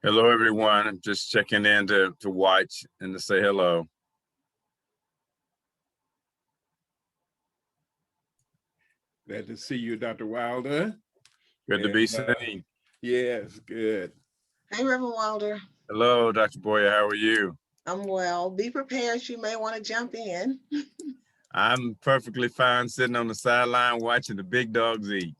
Hello, everyone. I'm just checking in to watch and to say hello. Glad to see you, Dr. Wilder. Good to be seen. Yes, good. Hey, Reverend Wilder. Hello, Dr. Boyer. How are you? I'm well. Be prepared. You may want to jump in. I'm perfectly fine sitting on the sideline watching the big dogs eat.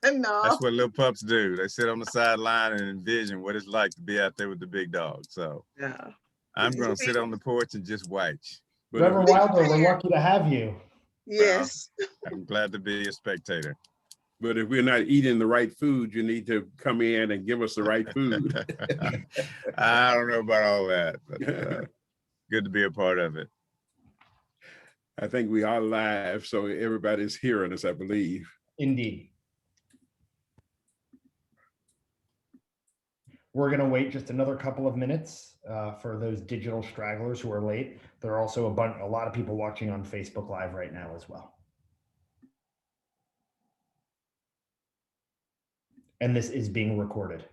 No. That's what little pups do. They sit on the sideline and envision what it's like to be out there with the big dogs. So Yeah. I'm going to sit on the porch and just watch. Reverend Wilder, we're lucky to have you. Yes. Well, I'm glad to be a spectator. But if we're not eating the right food, you need to come in and give us the right food. I don't know about all that, but good to be a part of it. I think we are live, so everybody's hearing us, I believe. Indeed. We're going to wait just another couple of minutes for those digital stragglers who are late. There are also a lot of people watching on Facebook Live right now as well. And this is being recorded.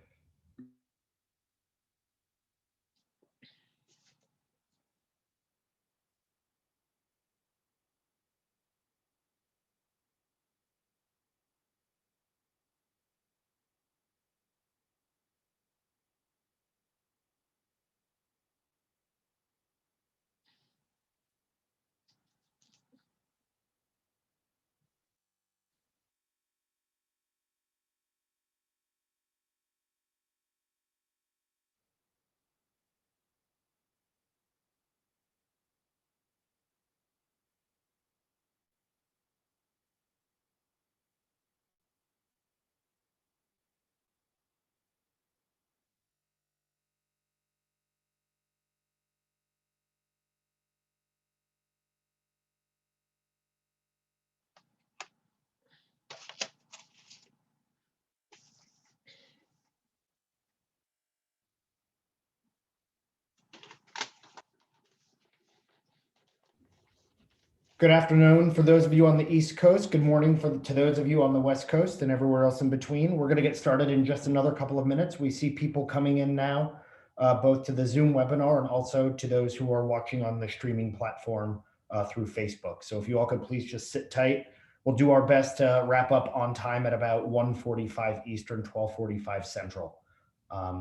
Good afternoon for those of you on the East Coast. Good morning to those of you on the West Coast and everywhere else in between. We're going to get started in just another couple of minutes. We see people coming in now, both to the Zoom webinar and also to those who are watching on the streaming platform through Facebook. So if you all could please just sit tight. We'll do our best to wrap up on time at about 1:45 Eastern, 12:45 Central.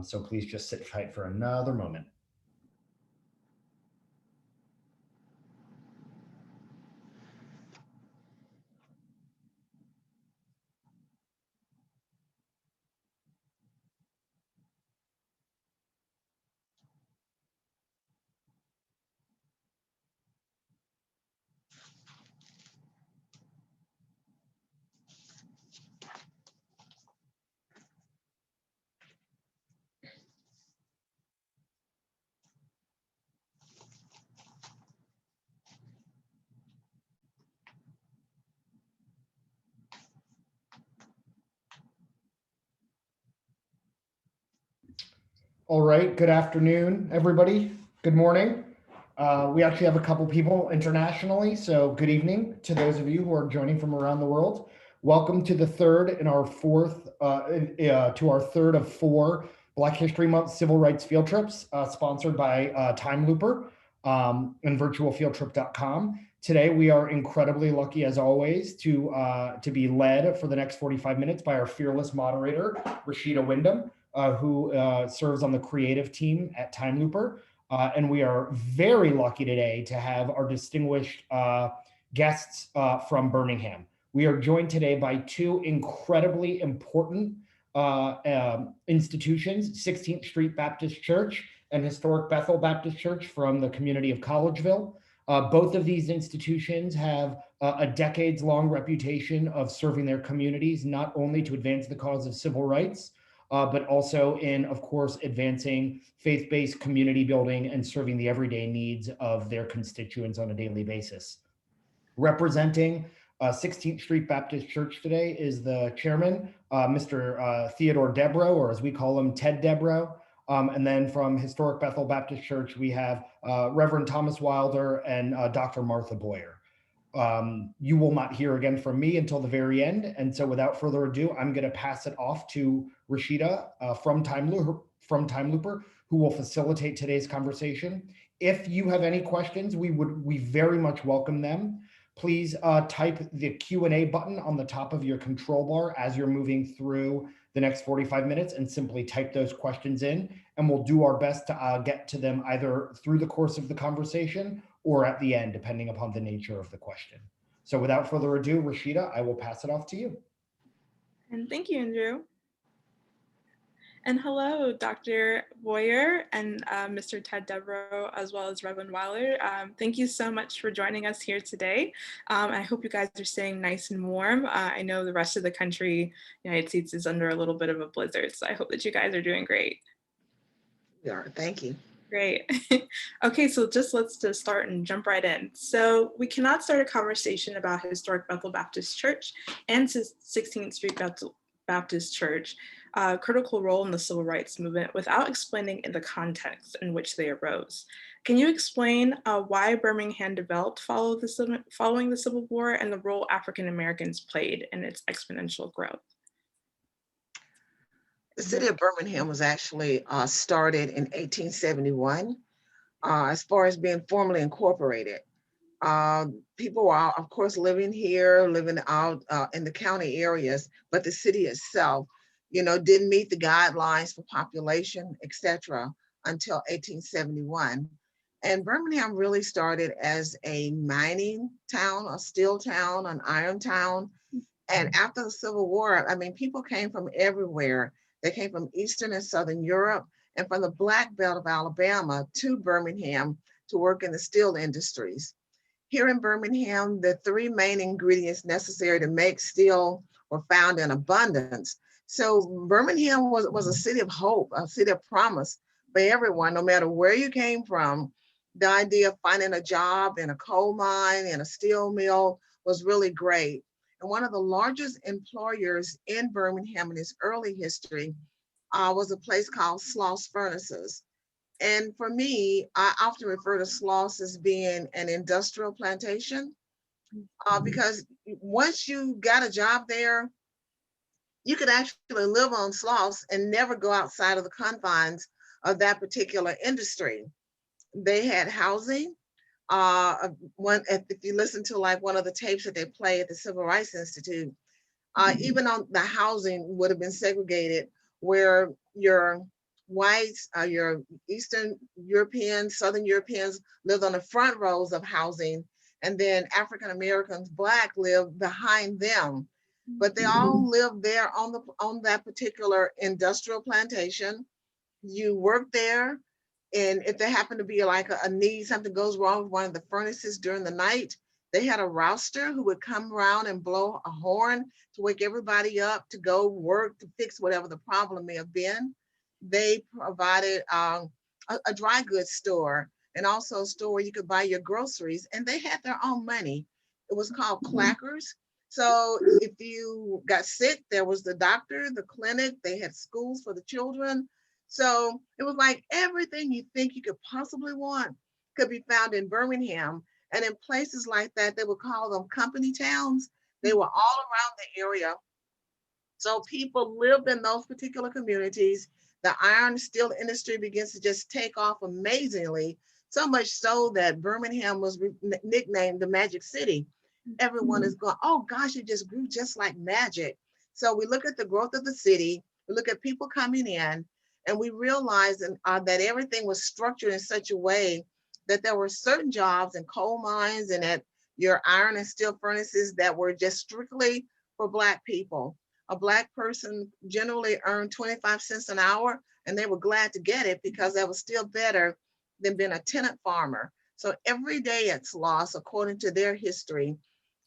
So please just sit tight for another moment. All right, good afternoon, everybody. Good morning. We actually have a couple people internationally, so good evening to those of you who are joining from around the world. Welcome to the third and our fourth, to our third of four Black History Month Civil Rights Field Trips, sponsored by TimeLooper and virtualfieldtrip.com. Today, we are incredibly lucky, as always, to be led for the next 45 minutes by our fearless moderator, Rashida Wyndham, who serves on the creative team at TimeLooper. And we are very lucky today to have our distinguished guests from Birmingham. We are joined today by two incredibly important institutions, 16th Street Baptist Church and historic Bethel Baptist Church from the community of Collegeville. Both of these institutions have a decades-long reputation of serving their communities, not only to advance the cause of civil rights, but also in, of course, advancing faith-based community building and serving the everyday needs of their constituents on a daily basis. Representing 16th Street Baptist Church today is the chairman, Mr. Theodore Debro, or as we call him, Ted Debro. And then from Historic Bethel Baptist Church, we have Reverend Thomas Wilder and Dr. Martha Boyer. You will not hear again from me until the very end. And so without further ado, I'm going to pass it off to Rashida from from TimeLooper who will facilitate today's conversation. If you have any questions, we very much welcome them. Please type the Q&A button on the top of your control bar as you're moving through the next 45 minutes and simply type those questions in, and we'll do our best to get to them either through the course of the conversation or at the end, depending upon the nature of the question. So without further ado, Rashida, I will pass it off to you. And thank you, Andrew. And hello, Dr. Boyer and Mr. Ted Debro, as well as Reverend Wilder. Thank you so much for joining us here today. I hope you guys are staying nice and warm. I know the rest of the country, United States, is under a little bit of a blizzard, so I hope that you guys are doing great. We are. Thank you. Great. Okay, so let's just start and jump right in. So we cannot start a conversation about historic Bethel Baptist Church and 16th Street Baptist Church, a critical role in the civil rights movement, without explaining in the context in which they arose. Can you explain why Birmingham developed following the Civil War and the role African Americans played in its exponential growth? The city of Birmingham was actually started in 1871 as far as being formally incorporated. People were, of course, living out in the county areas, but the city itself, didn't meet the guidelines for population, etc., until 1871. And Birmingham really started as a mining town, a steel town, an iron town. And after the Civil War, people came from everywhere. They came from Eastern and Southern Europe and from the Black Belt of Alabama to Birmingham to work in the steel industries. Here in Birmingham, the three main ingredients necessary to make steel were found in abundance. So Birmingham was a city of hope, a city of promise for everyone, no matter where you came from. The idea of finding a job in a coal mine, in a steel mill was really great. And one of the largest employers in Birmingham in its early history was a place called Sloss Furnaces. And for me, I often refer to Sloss as being an industrial plantation because once you got a job there, you could actually live on Sloss and never go outside of the confines of that particular industry. They had housing. If you listen to like one of the tapes that they play at the Civil Rights Institute, even on the housing would have been segregated, where your whites, your Eastern Europeans, Southern Europeans lived on the front rows of housing, and then African Americans, Black, lived behind them. But they all lived there on that particular industrial plantation. You worked there, and if there happened to be like a need, something goes wrong with one of the furnaces during the night, they had a rouster who would come around and blow a horn to wake everybody up to go work to fix whatever the problem may have been. They provided a dry goods store and also a store where you could buy your groceries, and they had their own money. It was called clackers. So if you got sick, there was the doctor, the clinic, they had schools for the children. So it was like everything you think you could possibly want could be found in Birmingham. And in places like that, they would call them company towns. They were all around the area. So people lived in those particular communities. The iron and steel industry begins to just take off amazingly, so much so that Birmingham was nicknamed the Magic City. Everyone is going, oh gosh, it just grew just like magic. So we look at the growth of the city, we look at people coming in, and we realize that everything was structured in such a way that there were certain jobs in coal mines and at your iron and steel furnaces that were just strictly for Black people. A Black person generally earned 25 cents an hour, and they were glad to get it because that was still better than being a tenant farmer. So every day at Sloss, according to their history,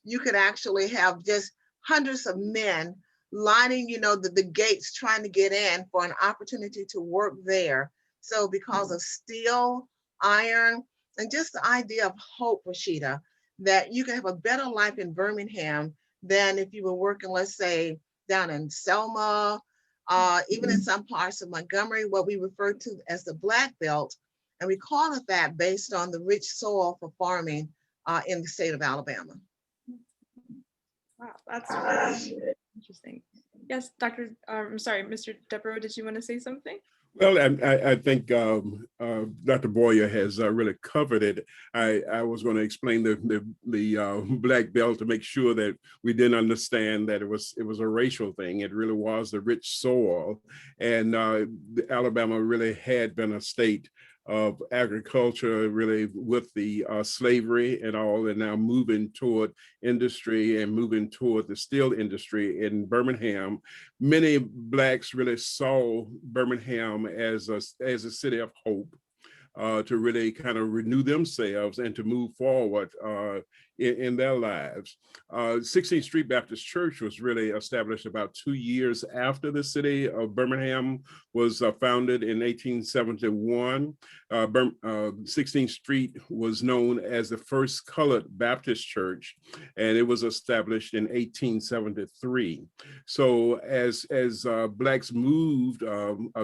you could actually have just hundreds of men lining, the gates trying to get in for an opportunity to work there. So because of steel, iron, and just the idea of hope, Rashida, that you can have a better life in Birmingham than if you were working, let's say, down in Selma, even in some parts of Montgomery, what we refer to as the Black Belt. And we call it that based on the rich soil for farming in the state of Alabama. Wow, that's really interesting. Yes, I'm sorry, Mr. Debro, did you want to say something? Well, I think Dr. Boyer has really covered it. I was going to explain the black belt to make sure that we didn't understand that it was a racial thing. It really was the rich soil, and Alabama really had been a state of agriculture, really with the slavery and all, and now moving toward industry and moving toward the steel industry in Birmingham. Many Blacks really saw Birmingham as a city of hope, to really kind of renew themselves and to move forward in their lives. 16th Street Baptist Church was really established about 2 years after the city of Birmingham was founded in 1871. 16th Street was known as the first colored Baptist church, and it was established in 1873. So as Blacks moved,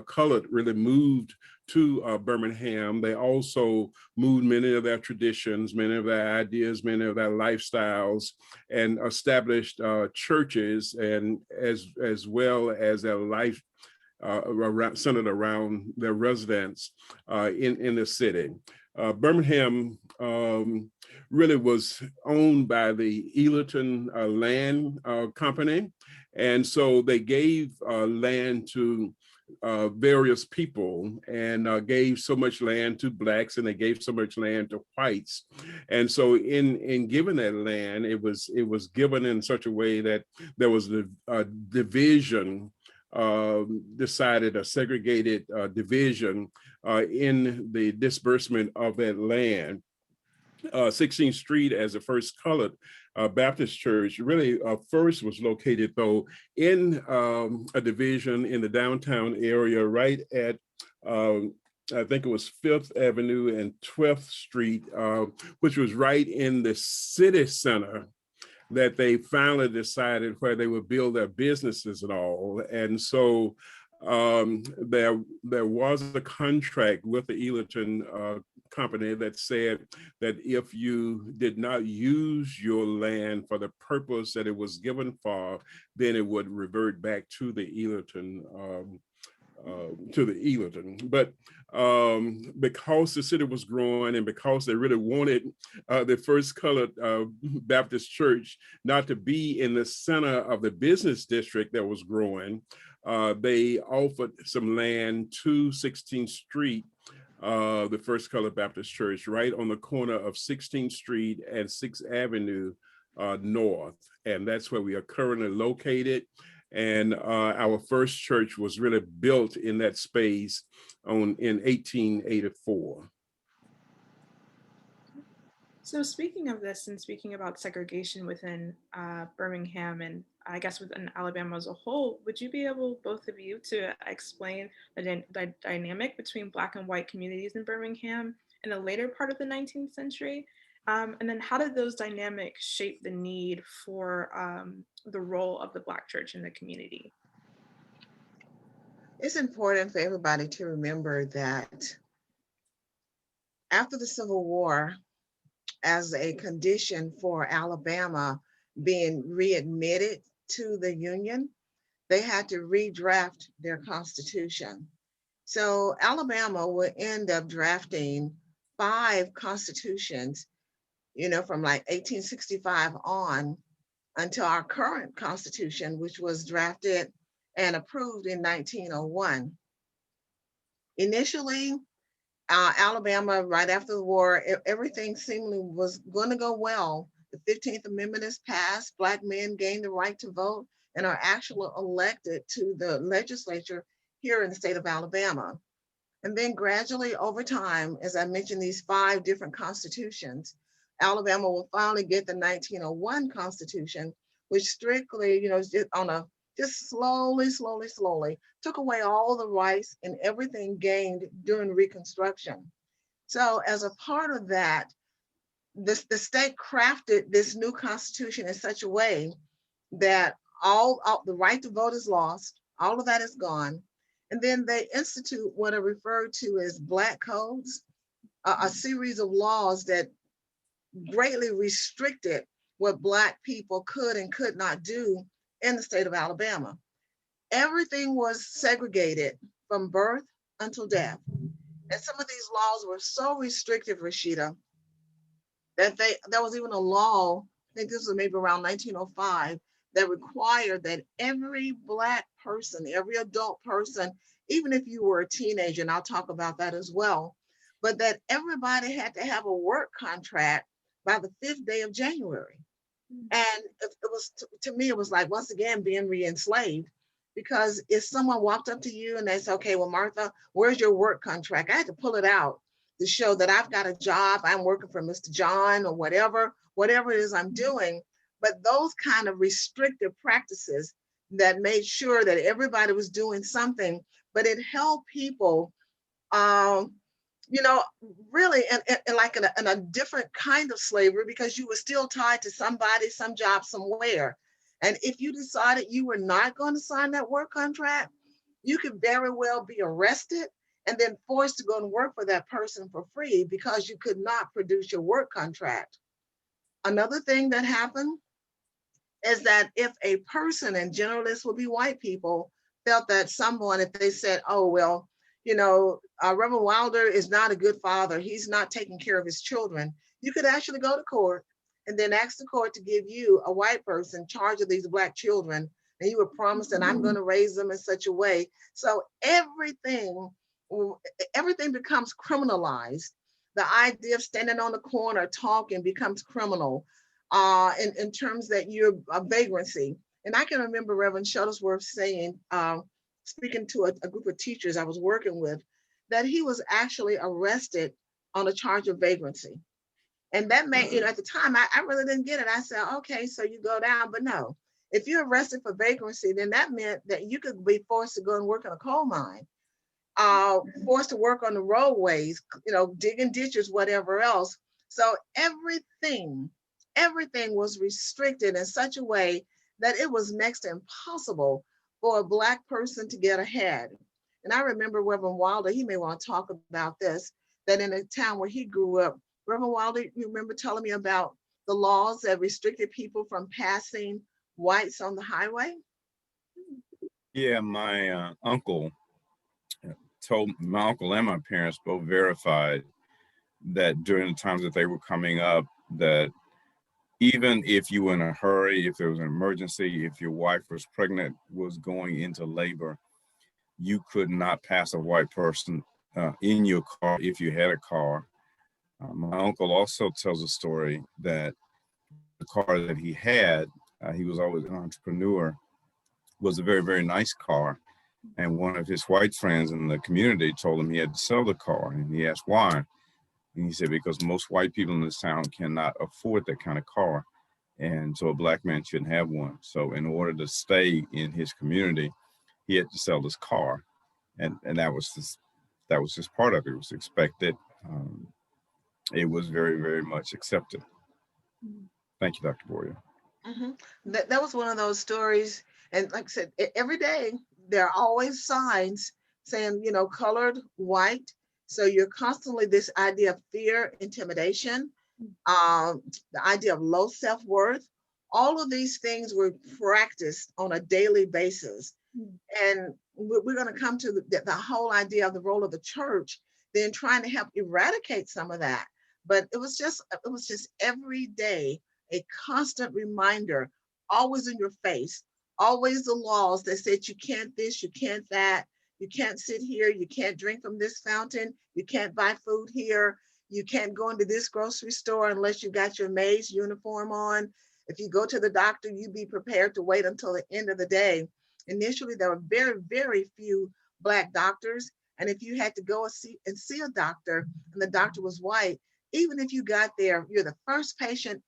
colored really moved to Birmingham, they also moved many of their traditions, many of their ideas, many of their lifestyles, and established churches, and as well as their life centered around their residents in the city. Birmingham really was owned by the Elerton Land Company, and so they gave land to various people, and gave so much land to Blacks, and they gave so much land to whites. And so in giving that land, it was given in such a way that there was a division, decided a segregated division in the disbursement of that land. 16th Street as the first colored Baptist church really first was located though in a division in the downtown area right at I think it was 5th Avenue and 12th Street, which was right in the city center, that they finally decided where they would build their businesses and all. And so there was a contract with the Elerton company that said that if you did not use your land for the purpose that it was given for, then it would revert back to the Elerton. But because the city was growing, and because they really wanted the first colored Baptist church not to be in the center of the business district that was growing, they offered some land to 16th Street, the first colored Baptist church, right on the corner of 16th Street and 6th Avenue North. And that's where we are currently located. And our first church was really built in that space in 1884. So speaking of this, and speaking about segregation within Birmingham, and I guess within Alabama as a whole, would you be able, both of you, to explain the dynamic between Black and white communities in Birmingham in the later part of the 19th century? And then how did those dynamics shape the need for the role of the Black church in the community? It's important for everybody to remember that after the Civil War, as a condition for Alabama being readmitted to the Union, they had to redraft their constitution. So Alabama would end up drafting 5 constitutions, from like 1865 on until our current constitution, which was drafted and approved in 1901. Initially, Alabama, right after the war, everything seemingly was going to go well. The 15th Amendment is passed, Black men gain the right to vote and are actually elected to the legislature here in the state of Alabama. And then gradually over time, as I mentioned, these 5 different constitutions, Alabama will finally get the 1901 Constitution, which strictly, just slowly took away all the rights and everything gained during Reconstruction. So as a part of that, the state crafted this new constitution in such a way that all the right to vote is lost, all of that is gone. And then they institute what are referred to as Black codes, a series of laws that greatly restricted what Black people could and could not do in the state of Alabama. Everything was segregated from birth until death. And some of these laws were so restrictive, Rashida, that there was even a law, I think this was maybe around 1905, that required that every Black person, every adult person, even if you were a teenager, and I'll talk about that as well, but that everybody had to have a work contract by the 5th day of January. And it was, to me, it was like, once again, being re-enslaved, because if someone walked up to you and they said, okay, well, Martha, where's your work contract? I had to pull it out to show that I've got a job, I'm working for Mr. John or whatever it is I'm doing. But those kind of restrictive practices that made sure that everybody was doing something, but it held people, really in a different kind of slavery, because you were still tied to somebody, some job, somewhere. And if you decided you were not going to sign that work contract, you could very well be arrested and then forced to go and work for that person for free because you could not produce your work contract. Another thing that happened is that if a person, and generally this would be white people, felt that someone, if they said, oh, well, Reverend Wilder is not a good father, he's not taking care of his children, you could actually go to court and then ask the court to give you, a white person, charge of these Black children, and you were promised that I'm going to raise them in such a way. So everything becomes criminalized. The idea of standing on the corner talking becomes criminal, in terms that you're a vagrancy. And I can remember Reverend Shuttlesworth saying, speaking to a group of teachers I was working with, that he was actually arrested on a charge of vagrancy. And that made, at the time, I really didn't get it. I said, okay, so you go down, but no. If you're arrested for vagrancy, then that meant that you could be forced to go and work in a coal mine, forced to work on the roadways, digging ditches, whatever else. So everything was restricted in such a way that it was next to impossible for a Black person to get ahead. And I remember Reverend Wilder, he may want to talk about this, that in the town where he grew up, Reverend Wilder, you remember telling me about the laws that restricted people from passing whites on the highway? Yeah, my uncle and my parents both verified that during the times that they were coming up, that even if you were in a hurry, if there was an emergency, if your wife was pregnant, was going into labor, you could not pass a white person in your car if you had a car. My uncle also tells a story that the car that he had, he was always an entrepreneur, was a very, very nice car. And one of his white friends in the community told him he had to sell the car. And he asked why. And he said, because most white people in this town cannot afford that kind of car. And so a Black man shouldn't have one. So in order to stay in his community, he had to sell his car. And that was just part of it. It was expected. It was very, very much accepted. Thank you, Dr. Boyer. Mm-hmm. That was one of those stories. And like I said, every day there are always signs saying, colored, white. So you're constantly this idea of fear, intimidation, the idea of low self-worth. All of these things were practiced on a daily basis. And we're going to come to the whole idea of the role of the church, then trying to help eradicate some of that. But it was just every day, a constant reminder, always in your face, always the laws that said you can't this, you can't that, you can't sit here, you can't drink from this fountain, you can't buy food here, you can't go into this grocery store unless you got your maid's uniform on. If you go to the doctor, you be prepared to wait until the end of the day. Initially, there were very, very few Black doctors. And if you had to go and see a doctor and the doctor was white, even if you got there, you're the first patient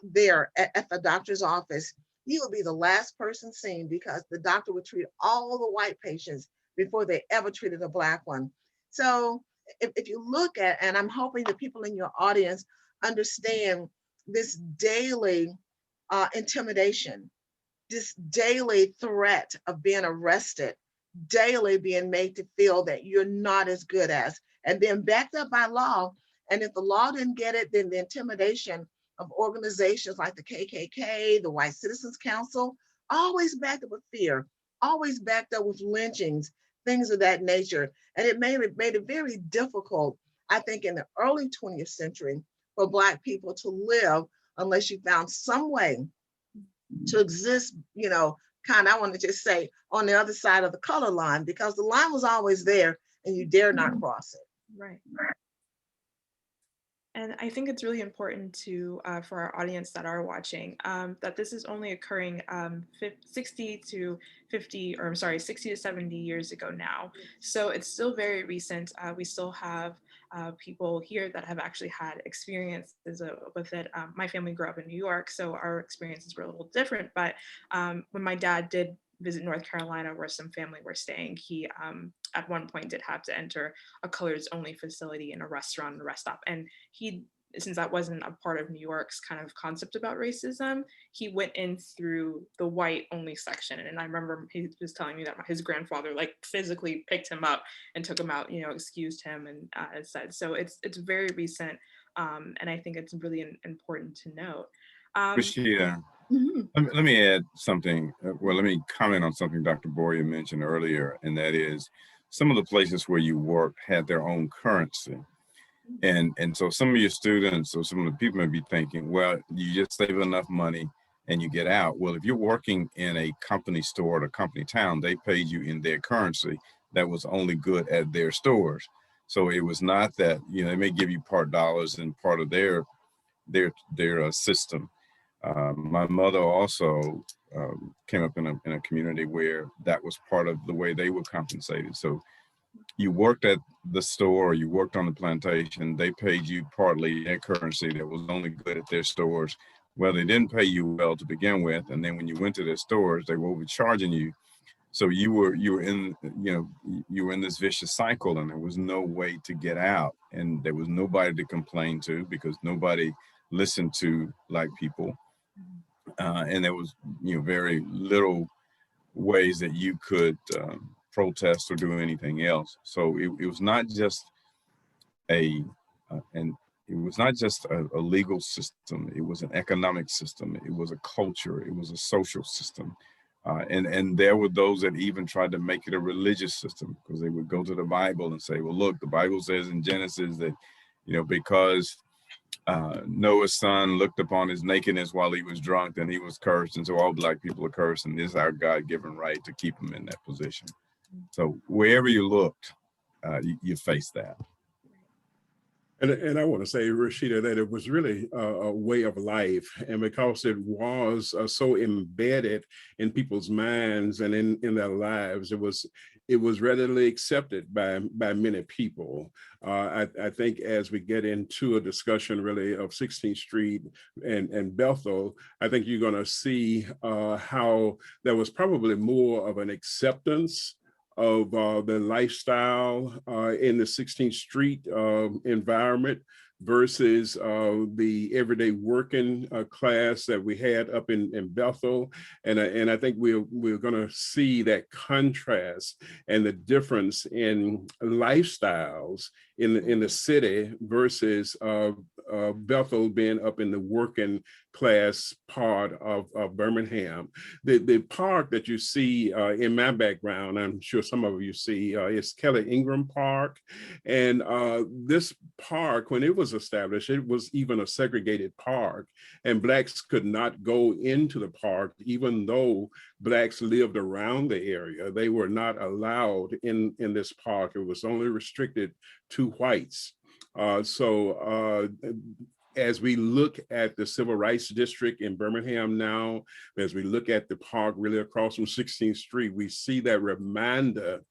there at the doctor's office, you will be the last person seen because the doctor would treat all the white patients before they ever treated a Black one. So if you look at, and I'm hoping the people in your audience understand this daily intimidation, this daily threat of being arrested, daily being made to feel that you're not as good as, and then backed up by law. And if the law didn't get it, then the intimidation of organizations like the KKK, the White Citizens Council, always backed up with fear, always backed up with lynchings, things of that nature. And it made it very difficult, I think, in the early 20th century for Black people to live unless you found some way to exist, kind of, I want to just say, on the other side of the color line, because the line was always there and you dare not cross it. Right. And I think it's really important to, for our audience that are watching, that this is only occurring 60 to 70 years ago now. So it's still very recent. We still have people here that have actually had experiences with it. My family grew up in New York, so our experiences were a little different. But when my dad did visit North Carolina, where some family were staying, he at one point did have to enter a colors only facility in a restaurant and a rest stop. And he, since that wasn't a part of New York's kind of concept about racism, he went in through the white only section. And I remember he was telling me that his grandfather like physically picked him up and took him out, excused him and said, so it's very recent. And I think it's really important to note. Rashida, let me add something. Well, let me comment on something Dr. Boyer mentioned earlier, and that is some of the places where you worked had their own currency. And so some of your students or some of the people may be thinking, well, you just save enough money and you get out. Well, if you're working in a company store or a company town, they paid you in their currency that was only good at their stores. So it was not that, they may give you part dollars and part of their system. My mother also came up in a community where that was part of the way they were compensated. So you worked at the store, or you worked on the plantation, they paid you partly their currency that was only good at their stores. Well, they didn't pay you well to begin with, and then when you went to their stores, they were overcharging you. So you were in this vicious cycle, and there was no way to get out, and there was nobody to complain to because nobody listened to Black people, and there was very little ways that you could protest or do anything else. So it was not just a legal system. It was an economic system. It was a culture. It was a social system. And there were those that even tried to make it a religious system, because they would go to the Bible and say, well, look, the Bible says in Genesis that, because Noah's son looked upon his nakedness while he was drunk, then he was cursed. And so all Black people are cursed. And this is our God-given right to keep them in that position. So wherever you looked, you faced that. And I want to say, Rashida, that it was really a way of life. And because it was so embedded in people's minds and in their lives, it was readily accepted by many people. I think as we get into a discussion really of 16th Street and Bethel, I think you're going to see how there was probably more of an acceptance of the lifestyle in the 16th Street environment versus the everyday working class that we had up in Bethel. And I think we're gonna see that contrast and the difference in lifestyles in the city versus Bethel being up in the working class part of Birmingham. The park that you see in my background, I'm sure some of you see, is Kelly Ingram Park. And this park, when it was established, it was even a segregated park, and Blacks could not go into the park, even though Blacks lived around the area. They were not allowed in this park. It was only restricted to whites. As we look at the Civil Rights District in Birmingham now, as we look at the park really across from 16th Street, we see that reminder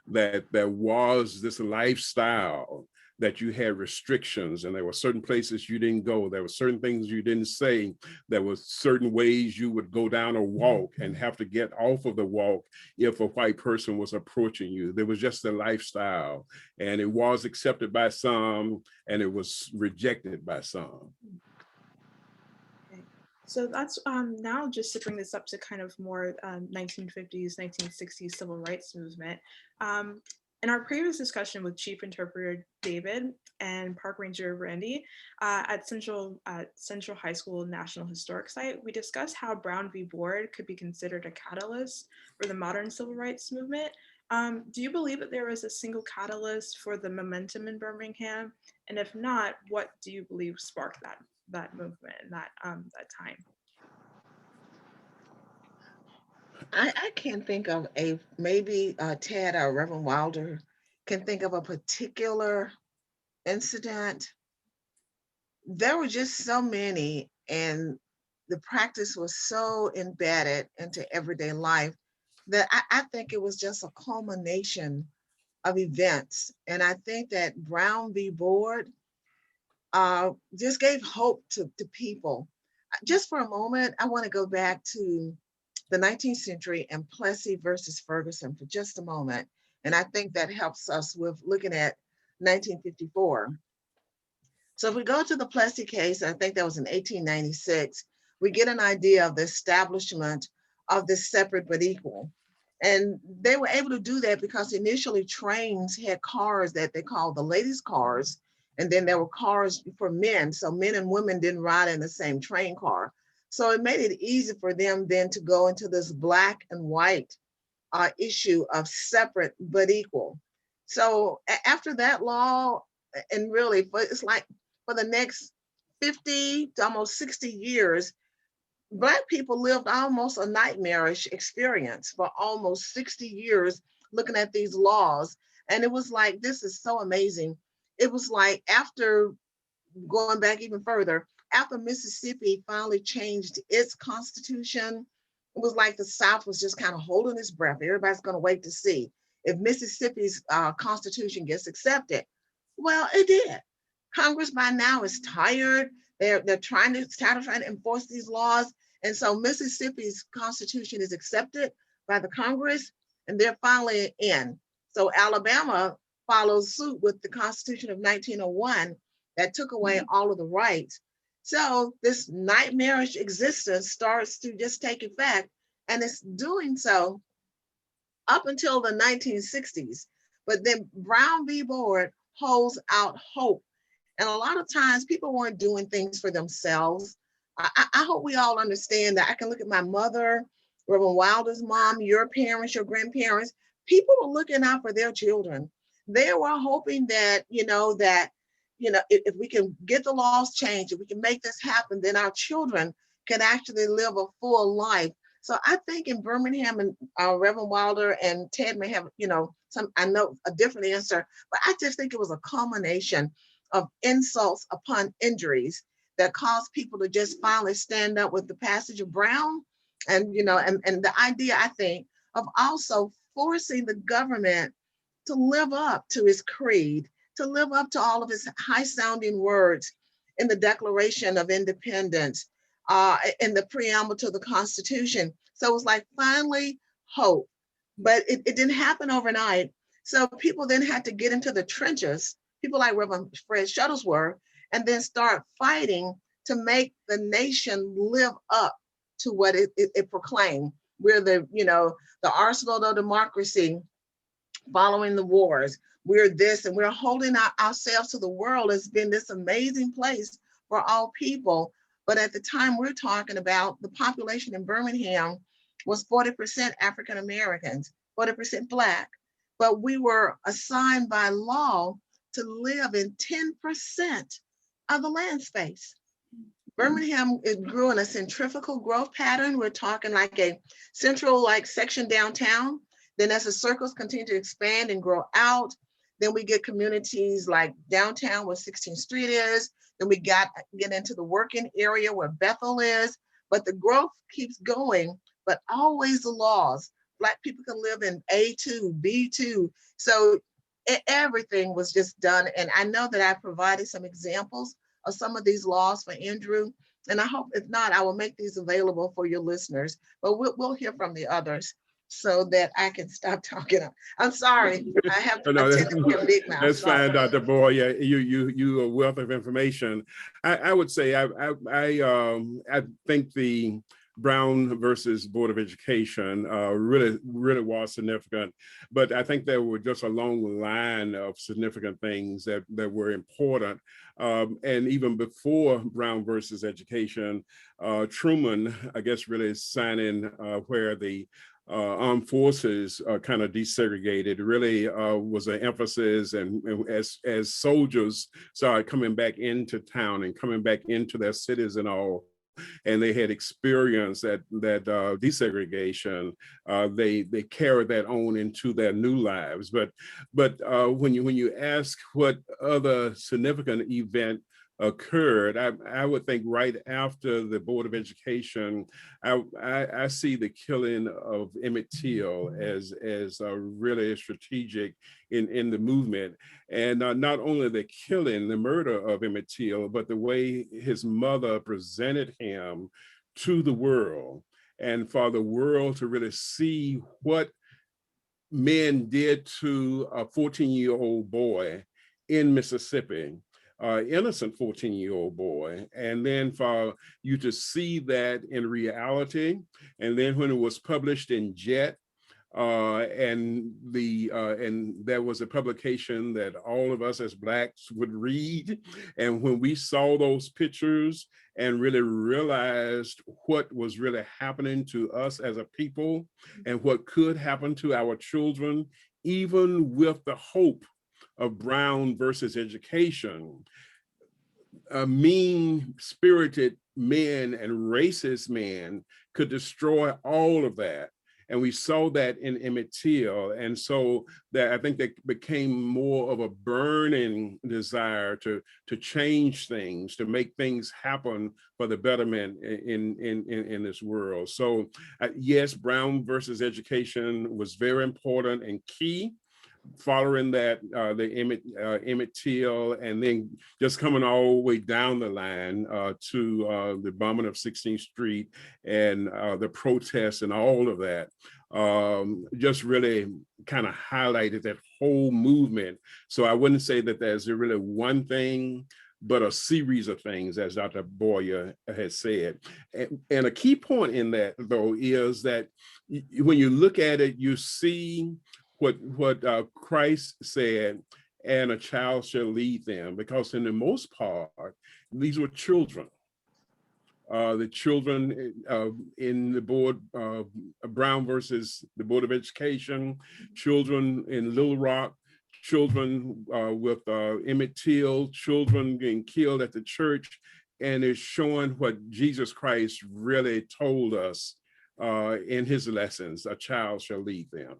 that there was this lifestyle, that you had restrictions, and there were certain places you didn't go. There were certain things you didn't say. There were certain ways you would go down a walk and have to get off of the walk if a white person was approaching you. There was just a lifestyle, and it was accepted by some, and it was rejected by some. Okay. So that's now just to bring this up to kind of more 1950s, 1960s civil rights movement. In our previous discussion with Chief Interpreter David and Park Ranger Randy at Central High School National Historic Site, we discussed how Brown v. Board could be considered a catalyst for the modern civil rights movement. Do you believe that there was a single catalyst for the momentum in Birmingham? And if not, what do you believe sparked that movement and that time? I can't think of maybe Ted or Reverend Wilder can think of a particular incident. There were just so many, and the practice was so embedded into everyday life that I think it was just a culmination of events. And I think that Brown v. Board just gave hope to people. Just for a moment, I want to go back to the 19th century and Plessy versus Ferguson for just a moment. And I think that helps us with looking at 1954. So if we go to the Plessy case, I think that was in 1896, we get an idea of the establishment of this separate but equal. And they were able to do that because initially trains had cars that they called the ladies' cars, and then there were cars for men. So men and women didn't ride in the same train car. So it made it easy for them then to go into this black and white issue of separate but equal. So after that law, and really it's like for the next 50 to almost 60 years, Black people lived almost a nightmarish experience for almost 60 years looking at these laws. And it was like, this is so amazing. It was like after going back even further, after Mississippi finally changed its constitution, it was like the South was just kind of holding its breath. Everybody's going to wait to see if Mississippi's constitution gets accepted. Well, it did. Congress by now is tired. They're trying to enforce these laws. And so Mississippi's constitution is accepted by the Congress, and they're finally in. So Alabama follows suit with the Constitution of 1901 that took away all of the rights. So this nightmarish existence starts to just take effect, and it's doing so up until the 1960s. But then Brown v. Board holds out hope. And a lot of times people weren't doing things for themselves. I hope we all understand that. I can look at my mother, Reverend Wilder's mom, your parents, your grandparents. People were looking out for their children. They were hoping that, if we can get the laws changed, if we can make this happen, then our children can actually live a full life. So I think in Birmingham, and Reverend Wilder and Ted may have, a different answer, but I just think it was a culmination of insults upon injuries that caused people to just finally stand up with the passage of Brown, and the idea, I think, of also forcing the government to live up to his creed, to live up to all of his high-sounding words in the Declaration of Independence, in the preamble to the Constitution. So it was like finally hope, but it didn't happen overnight. So people then had to get into the trenches, people like Reverend Fred Shuttlesworth, and then start fighting to make the nation live up to what it proclaimed. We're the arsenal of democracy following the wars. We're this, and we're holding ourselves to the world as being this amazing place for all people. But at the time we're talking about, the population in Birmingham was 40% African Americans, 40% Black, but we were assigned by law to live in 10% of the land space. Birmingham, it grew in a centrifugal growth pattern. We're talking like a central section downtown. Then as the circles continue to expand and grow out, then we get communities like downtown where 16th Street is. Then we get into the working area where Bethel is. But the growth keeps going, but always the laws. Black people can live in A2, B2. So everything was just done. And I know that I provided some examples of some of these laws for Andrew. And I hope, if not, I will make these available for your listeners. But we'll hear from the others so that I can stop talking. I'm sorry. I have to be a big mouth. That's fine, Dr. Boyd. Yeah, you a wealth of information. I would say I think the Brown versus Board of Education really was significant, but I think there were just a long line of significant things that were important. And even before Brown versus Education, Truman, I guess, really signing where the armed forces kind of desegregated, really was an emphasis. And as soldiers started coming back into town and coming back into their cities and all, and they had experienced that desegregation, they carried that on into their new lives. But when you ask what other significant event occurred, I would think right after the Board of Education, I see the killing of Emmett Till as really strategic in the movement. And not only the killing, the murder of Emmett Till, but the way his mother presented him to the world, and for the world to really see what men did to a 14-year-old boy in Mississippi, innocent 14-year-old boy, and then for you to see that in reality. And then when it was published in Jet, and there was a publication that all of us as Blacks would read. And when we saw those pictures and really realized what was really happening to us as a people and what could happen to our children, even with the hope of Brown versus education, mean-spirited men and racist men could destroy all of that. And we saw that in Emmett Till. And so that I think that became more of a burning desire to change things, to make things happen for the betterment in this world. So yes, Brown versus education was very important and key. Following that, the Emmett Till, and then just coming all the way down the line to the bombing of 16th Street and the protests and all of that, just really kind of highlighted that whole movement. So I wouldn't say that there's really one thing, but a series of things, as Dr. Boyer has said. And a key point in that, though, is that when you look at it, you see what Christ said, and a child shall lead them, because in the most part, these were children. The children in the board, Brown versus the Board of Education, children in Little Rock, children with Emmett Till, children getting killed at the church, and it's showing what Jesus Christ really told us in his lessons: a child shall lead them.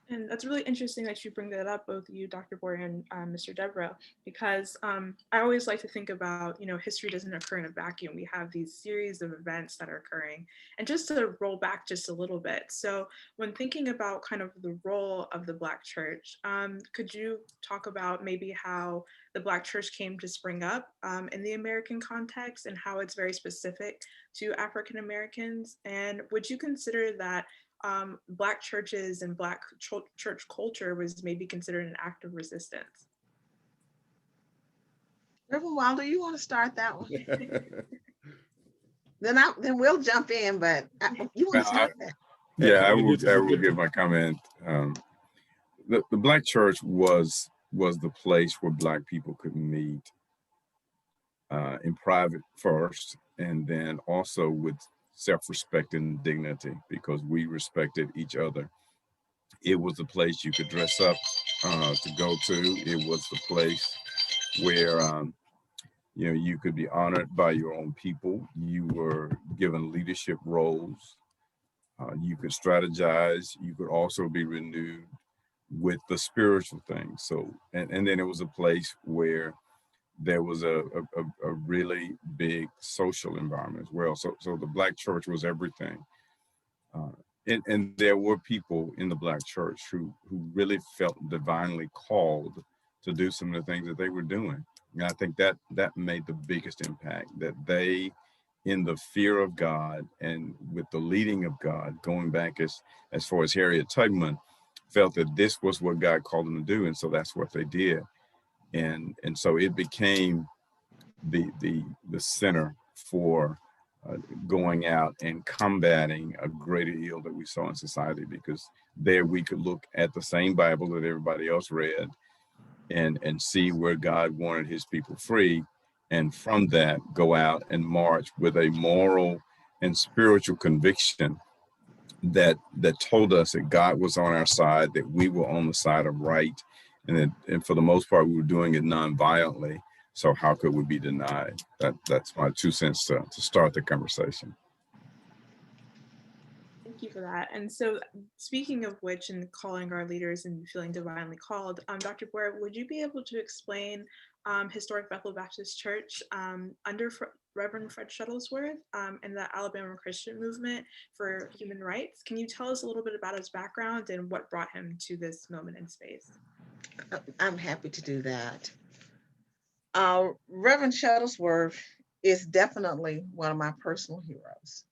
And that's really interesting that you bring that up, both you, Dr. Boyer, and Mr. Debro, because I always like to think about, history doesn't occur in a vacuum. We have these series of events that are occurring. And just to roll back just a little bit. So when thinking about kind of the role of the Black church, could you talk about maybe how the Black church came to spring up in the American context and how it's very specific to African Americans? And would you consider that Black churches and Black church culture was maybe considered an act of resistance? Reverend Wilder, you want to start that one? Then we'll jump in, but you want to start that? Yeah, I will give my comment. The Black church was the place where Black people could meet in private first, and then also with self-respect and dignity, because we respected each other. It was the place you could dress up to go to. It was the place where you could be honored by your own people. You were given leadership roles. You could strategize. You could also be renewed with the spiritual things. So, and then it was a place where there was a really big social environment as well. So the Black church was everything. And there were people in the Black church who really felt divinely called to do some of the things that they were doing. And I think that made the biggest impact, that they, in the fear of God and with the leading of God, going back as far as Harriet Tubman, felt that this was what God called them to do. And so that's what they did. And so it became the center for going out and combating a greater ill that we saw in society, because there we could look at the same Bible that everybody else read and see where God wanted his people free, and from that go out and march with a moral and spiritual conviction that told us that God was on our side, that we were on the side of right, and for the most part, we were doing it non-violently. So how could we be denied? That's my 2 cents to start the conversation. Thank you for that. And so speaking of which, and calling our leaders and feeling divinely called, Dr. Boyer, would you be able to explain historic Bethel Baptist Church under Reverend Fred Shuttlesworth and the Alabama Christian movement for human rights? Can you tell us a little bit about his background and what brought him to this moment in space? I'm happy to do that. Reverend Shuttlesworth is definitely one of my personal heroes.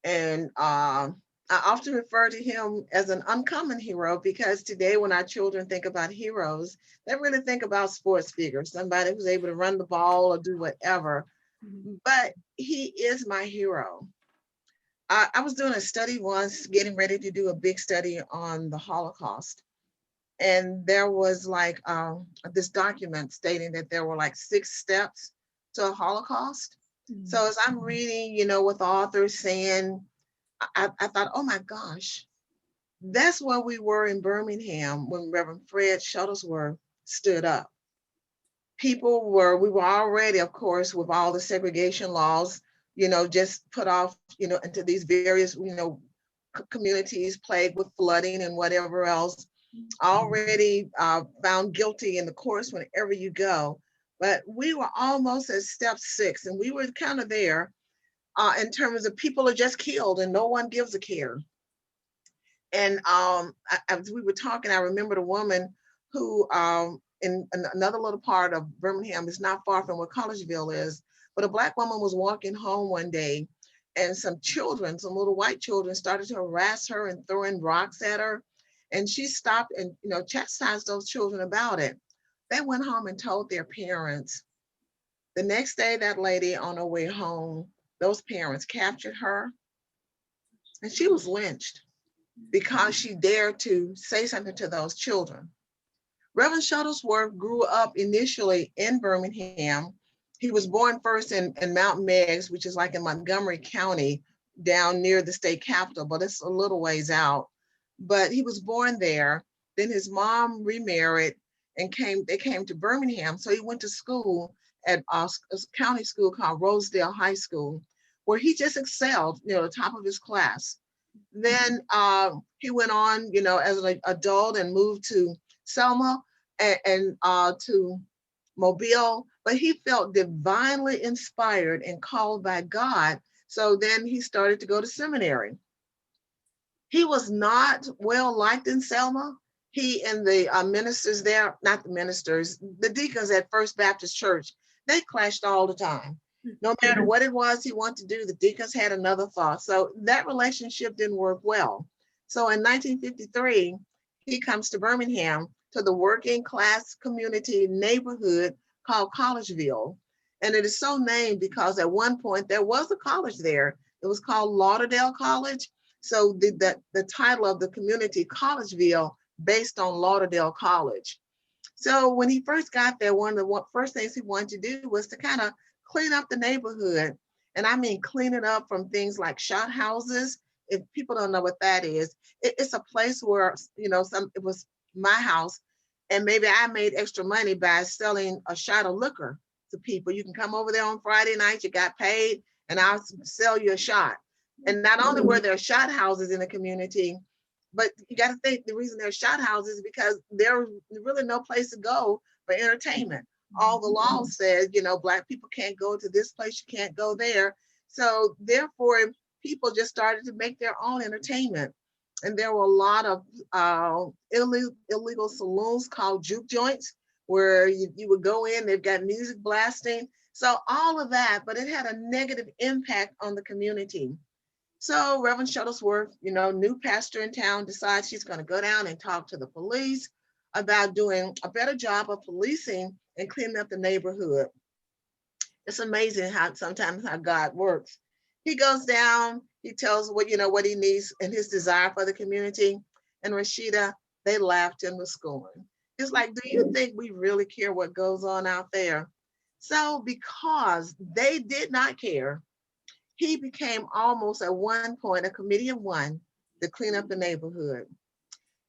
And I often refer to him as an uncommon hero because today when our children think about heroes, they really think about sports figures, somebody who's able to run the ball or do whatever. Mm-hmm. But he is my hero. I was doing a study once, getting ready to do a big study on the Holocaust. And there was like this document stating that there were like 6 steps to a Holocaust. Mm-hmm. So as I'm reading, what the author is saying, I thought, oh my gosh, that's where we were in Birmingham when Reverend Fred Shuttlesworth stood up. We were already, of course, with all the segregation laws, just put off, into these various, communities plagued with flooding and whatever else, already found guilty in the courts whenever you go. But we were almost at step 6, and we were kind of there in terms of people are just killed and no one gives a care. And as we were talking, I remembered a woman who in another little part of Birmingham, is not far from where Collegeville is, but a Black woman was walking home one day and some little white children started to harass her and throwing rocks at her. And she stopped and, chastised those children about it. They went home and told their parents. The next day, that lady on her way home, those parents captured her and she was lynched because she dared to say something to those children. Reverend Shuttlesworth grew up initially in Birmingham. He was born first in Mount Meigs, which is like in Montgomery County, down near the state capitol, but it's a little ways out. But he was born there. Then his mom remarried and they came to Birmingham. So he went to school at a county school called Rosedale High School, where he just excelled, the top of his class. Then he went on, as an adult and moved to Selma and to Mobile, but he felt divinely inspired and called by God. So then he started to go to seminary. He was not well liked in Selma. He and the ministers there, not the ministers, the deacons at First Baptist Church, they clashed all the time. No matter what it was he wanted to do, the deacons had another thought. So that relationship didn't work well. So in 1953, he comes to Birmingham to the working class community neighborhood called Collegeville. And it is so named because at one point there was a college there. It was called Lauderdale College. So the title of the community, Collegeville, based on Lauderdale College. So when he first got there, one of the first things he wanted to do was to kind of clean up the neighborhood. And I mean, clean it up from things like shot houses. If people don't know what that is, it's a place where, it was my house. And maybe I made extra money by selling a shot of liquor to people. You can come over there on Friday night, you got paid, and I'll sell you a shot. And not only were there shot houses in the community, but you got to think the reason there's shot houses is because there's really no place to go for entertainment. All the law says, Black people can't go to this place, you can't go there. So therefore, people just started to make their own entertainment. And there were a lot of illegal saloons called juke joints, where you would go in, they've got music blasting. So all of that, but it had a negative impact on the community. So Reverend Shuttlesworth, new pastor in town, decides she's going to go down and talk to the police about doing a better job of policing and cleaning up the neighborhood. It's amazing how God works. He goes down, he tells what he needs and his desire for the community. And Rashida, they laughed him to scorn. It's like, do you think we really care what goes on out there? So because they did not care, he became almost at one point a committee of one to clean up the neighborhood.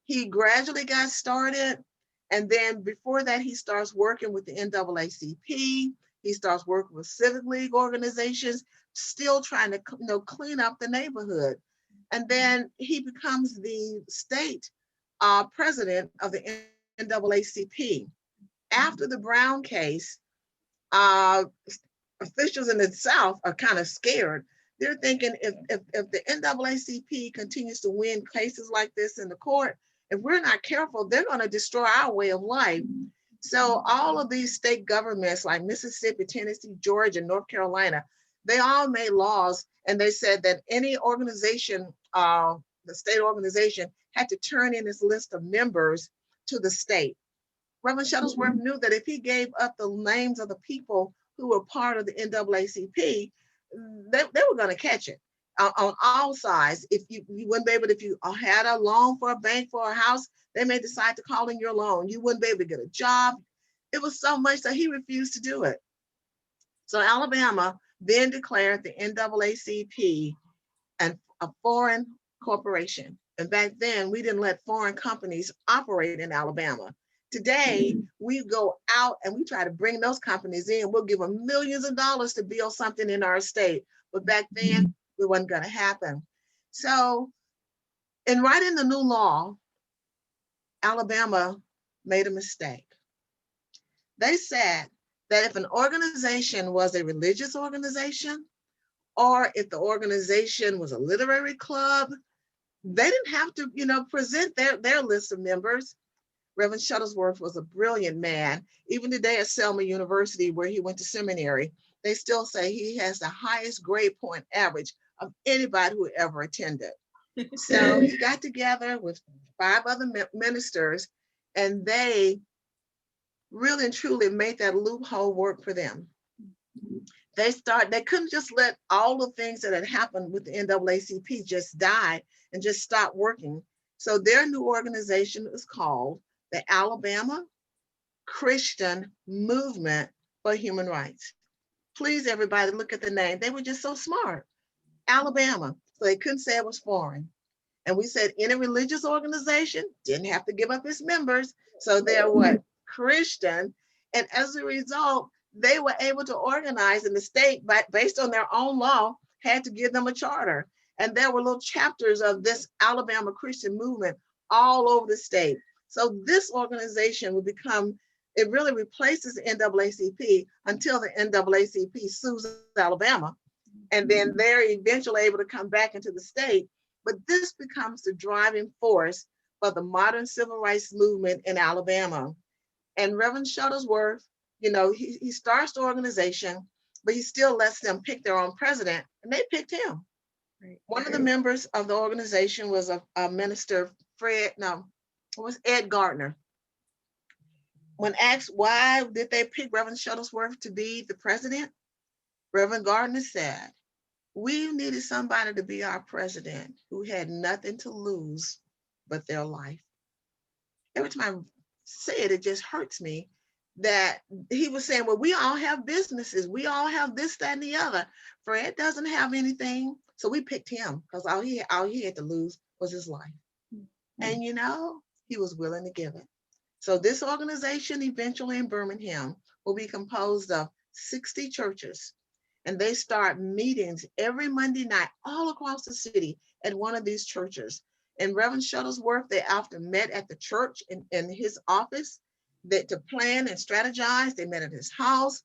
He gradually got started, and then before that, he starts working with the NAACP. He starts working with civic league organizations, still trying to clean up the neighborhood. And then he becomes the state president of the NAACP. After the Brown case, officials in the South are kind of scared. They're thinking if the NAACP continues to win cases like this in the court, if we're not careful, they're going to destroy our way of life. So all of these state governments like Mississippi, Tennessee, Georgia, North Carolina, they all made laws, and they said that any organization, the state organization, had to turn in its list of members to the state. Reverend Shuttlesworth knew that if he gave up the names of the people who were part of the NAACP, they were going to catch it on all sides. If you wouldn't be able, if you had a loan for a bank for a house, they may decide to call in your loan. You wouldn't be able to get a job. It was so much that he refused to do it. So Alabama then declared the NAACP a foreign corporation. And back then, we didn't let foreign companies operate in Alabama. Today, we go out and we try to bring those companies in. We'll give them millions of dollars to build something in our state. But back then, it wasn't going to happen. So in writing the new law, Alabama made a mistake. They said that if an organization was a religious organization, or if the organization was a literary club, they didn't have to, present their list of members. Reverend Shuttlesworth was a brilliant man. Even today at Selma University, where he went to seminary, they still say he has the highest grade point average of anybody who ever attended. So he got together with 5 other ministers, and they really and truly made that loophole work for them. They couldn't just let all the things that had happened with the NAACP just die and just stop working. So their new organization is called the Alabama Christian Movement for Human Rights. Please, everybody, look at the name. They were just so smart. Alabama. So they couldn't say it was foreign. And we said any religious organization didn't have to give up its members. So they're what? Christian. And as a result, they were able to organize, in the state, but based on their own law, had to give them a charter. And there were little chapters of this Alabama Christian movement all over the state. So this organization will become, it really replaces the NAACP until the NAACP sues Alabama. And then they're eventually able to come back into the state. But this becomes the driving force for the modern civil rights movement in Alabama. And Reverend Shuttlesworth, he starts the organization, but he still lets them pick their own president, and they picked him. Right. One of the members of the organization was a minister, Ed Gardner. When asked why did they pick Reverend Shuttlesworth to be the president, Reverend Gardner said, "We needed somebody to be our president who had nothing to lose but their life." Every time I say it, it just hurts me that he was saying, well, we all have businesses. We all have this, that, and the other. Fred doesn't have anything. So we picked him because all he had to lose was his life. And he was willing to give it. So this organization eventually in Birmingham will be composed of 60 churches. And they start meetings every Monday night all across the city at one of these churches. And Reverend Shuttlesworth, they often met at the church in his office to plan and strategize. They met at his house.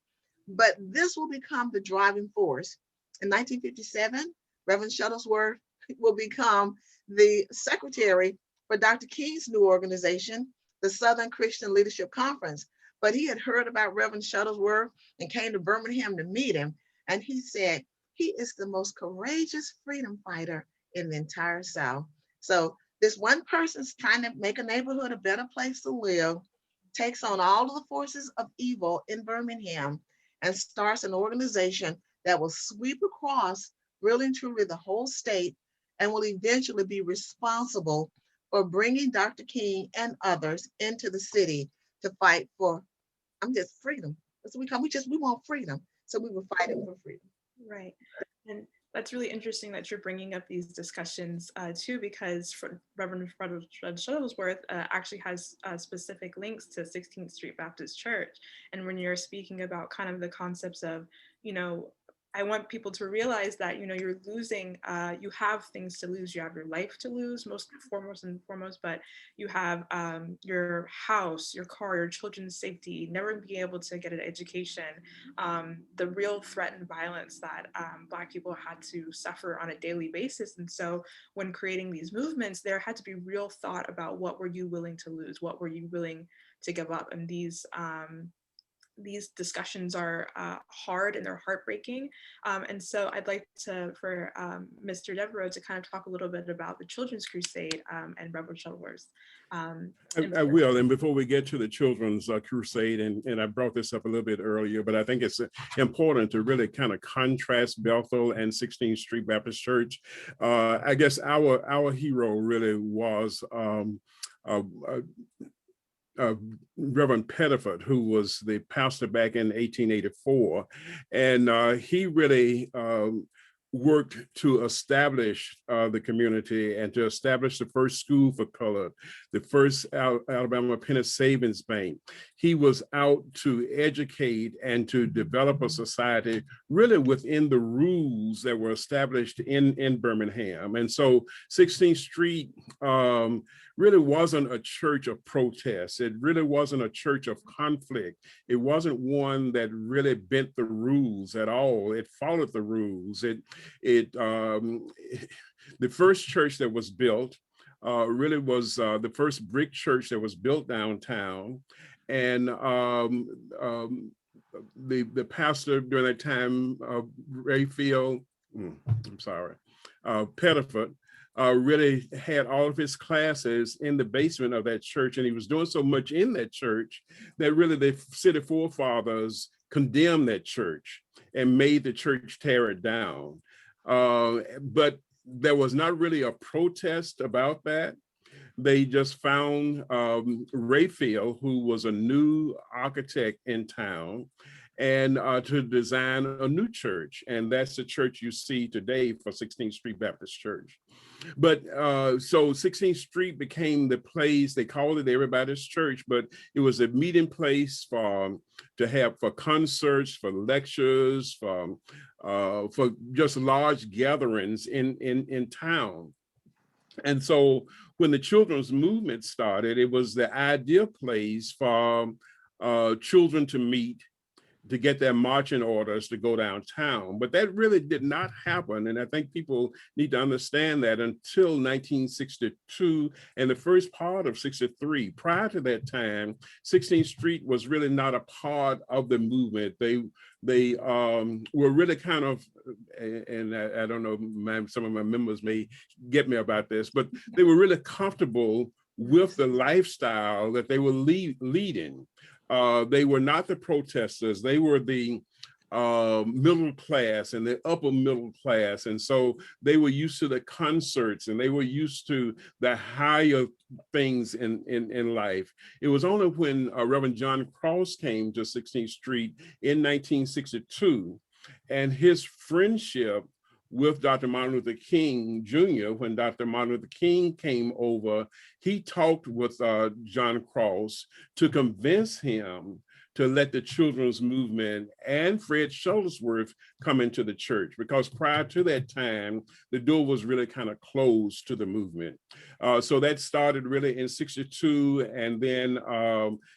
But this will become the driving force. In 1957, Reverend Shuttlesworth will become the secretary for Dr. King's new organization, the Southern Christian Leadership Conference. But he had heard about Reverend Shuttlesworth and came to Birmingham to meet him. And he said, he is the most courageous freedom fighter in the entire South. So this one person's trying to make a neighborhood a better place to live, takes on all of the forces of evil in Birmingham and starts an organization that will sweep across really and truly the whole state and will eventually be responsible for bringing Dr. King and others into the city to fight for, freedom. That's what we want freedom. So we were fighting for freedom. Right. And That's really interesting that you're bringing up these discussions too, because Reverend Fred Shuttlesworth actually has specific links to 16th Street Baptist Church. And when you're speaking about kind of the concepts of, you know, I want people to realize that, you know, you're losing, you have things to lose. You have your life to lose, most foremost and foremost, but you have your house, your car, your children's safety, never being able to get an education, the real threat and violence that Black people had to suffer on a daily basis. And so when creating these movements, there had to be real thought about what were you willing to lose? What were you willing to give up? And these discussions are hard and they're heartbreaking. And so I'd like for Mr. Debro to kind of talk a little bit about the Children's Crusade and Reverend Shuttlesworth. I will. And before we get to the Children's Crusade, and I brought this up a little bit earlier, but I think it's important to really kind of contrast Bethel and 16th Street Baptist Church. I guess our hero really was Reverend Pettiford, who was the pastor back in 1884. And he really worked to establish the community and to establish the first school for color, the first Alabama Penny Savings Bank. He was out to educate and to develop a society really within the rules that were established in Birmingham. And so 16th Street really wasn't a church of protest. It really wasn't a church of conflict. It wasn't one that really bent the rules at all. It followed the rules. The first church that was built really was the first brick church that was built downtown. And the pastor during that time, Pettiford, really had all of his classes in the basement of that church. And he was doing so much in that church that really the city forefathers condemned that church and made the church tear it down. But there was not really a protest about that. They just found Rayfield, who was a new architect in town, and to design a new church. And that's the church you see today for 16th Street Baptist Church. But so 16th Street became the place, they called it Everybody's Church, but it was a meeting place for concerts, for lectures, for just large gatherings in town. And so when the children's movement started, it was the ideal place for children to meet, to get their marching orders to go downtown. But that really did not happen. And I think people need to understand that until 1962 and the first part of 63. Prior to that time, 16th Street was really not a part of the movement. They were really kind of, and I don't know, some of my members may get me about this, but they were really comfortable with the lifestyle that they were leading. They were not the protesters. They were the middle class and the upper middle class. And so they were used to the concerts and they were used to the higher things in life. It was only when Reverend John Cross came to 16th Street in 1962 and his friendship with Dr. Martin Luther King Jr. When Dr. Martin Luther King came over, he talked with John Cross to convince him to let the children's movement and Fred Shuttlesworth come into the church, because prior to that time, the door was really kind of closed to the movement. So that started really in 62. And then,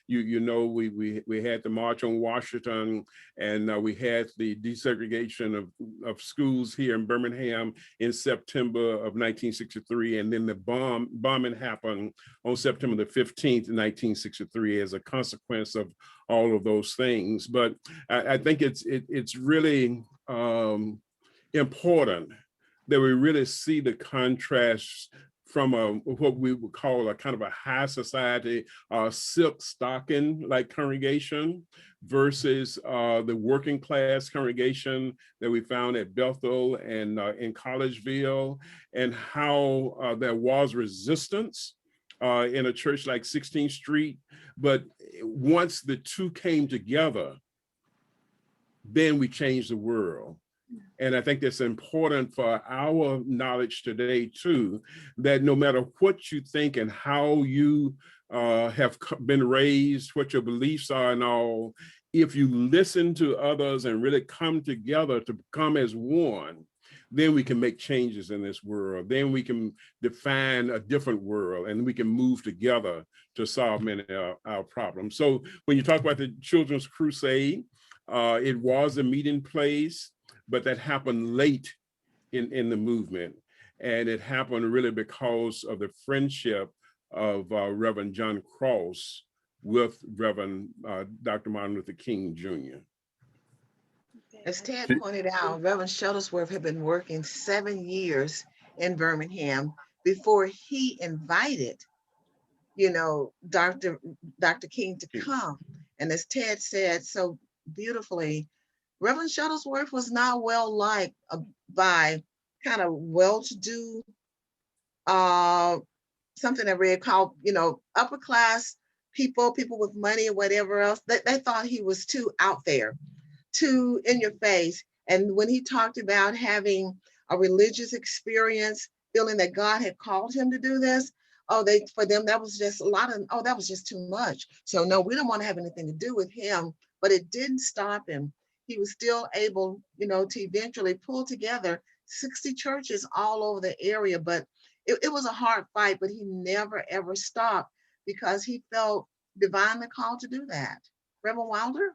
we had the March on Washington, and we had the desegregation of schools here in Birmingham in September of 1963. And then the bombing happened on September the 15th, 1963 as a consequence of all of those things. But I think it's really important that we really see the contrast from what we would call a kind of a high society, silk stocking like congregation versus the working class congregation that we found at Bethel and in Collegeville, and how there was resistance in a church like 16th Street. But once the two came together, then we changed the world. And I think that's important for our knowledge today too, that no matter what you think and how you have been raised, what your beliefs are and all, if you listen to others and really come together to come as one, then we can make changes in this world. Then we can define a different world and we can move together to solve many of our problems. So when you talk about the Children's Crusade, it was a meeting place, but that happened late in the movement. And it happened really because of the friendship of Reverend John Cross with Reverend Dr. Martin Luther King Jr. As Ted pointed out, Reverend Shuttlesworth had been working 7 years in Birmingham before he invited, Dr. King to come. And as Ted said so beautifully, Reverend Shuttlesworth was not well liked by kind of well-to-do, something I read called, upper class people with money or whatever else. They thought he was too out there, too in your face. And when he talked about having a religious experience, feeling that God had called him to do this, for them, that was just that was just too much. So no, we don't want to have anything to do with him, but it didn't stop him. He was still able, to eventually pull together 60 churches all over the area. But it was a hard fight, but he never, ever stopped because he felt divinely called to do that. Reverend Wilder?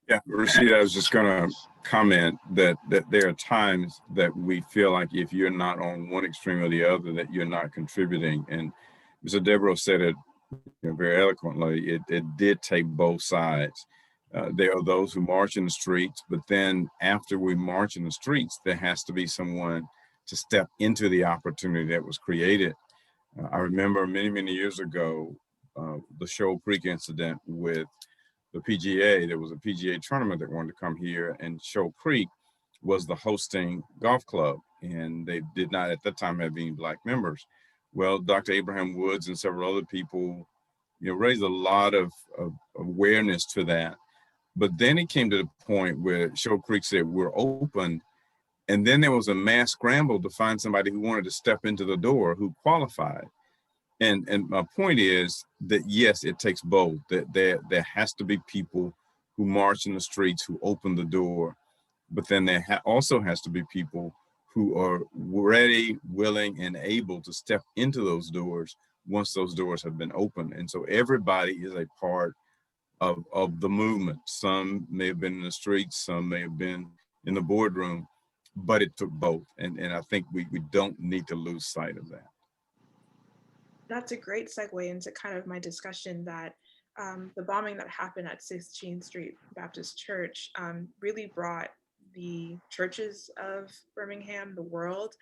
Yeah, Rashida, I was just going to comment that there are times that we feel like if you're not on one extreme or the other, that you're not contributing. And Mr. Debro said it very eloquently. It did take both sides. There are those who march in the streets, but then after we march in the streets, there has to be someone to step into the opportunity that was created. I remember many, many years ago, the Shoal Creek incident with the PGA. There was a PGA tournament that wanted to come here, and Shoal Creek was the hosting golf club, and they did not at that time have any Black members. Well, Dr. Abraham Woods and several other people, raised a lot of awareness to that. But then it came to the point where Shoal Creek said, we're open. And then there was a mass scramble to find somebody who wanted to step into the door who qualified. And my point is that, yes, it takes both. That there has to be people who march in the streets, who open the door. But then there also has to be people who are ready, willing, and able to step into those doors once those doors have been opened. And so everybody is a part of the movement. Some may have been in the streets, some may have been in the boardroom, but it took both. And I think we don't need to lose sight of that. That's a great segue into kind of my discussion that the bombing that happened at 16th Street Baptist Church really brought the churches of Birmingham, the world,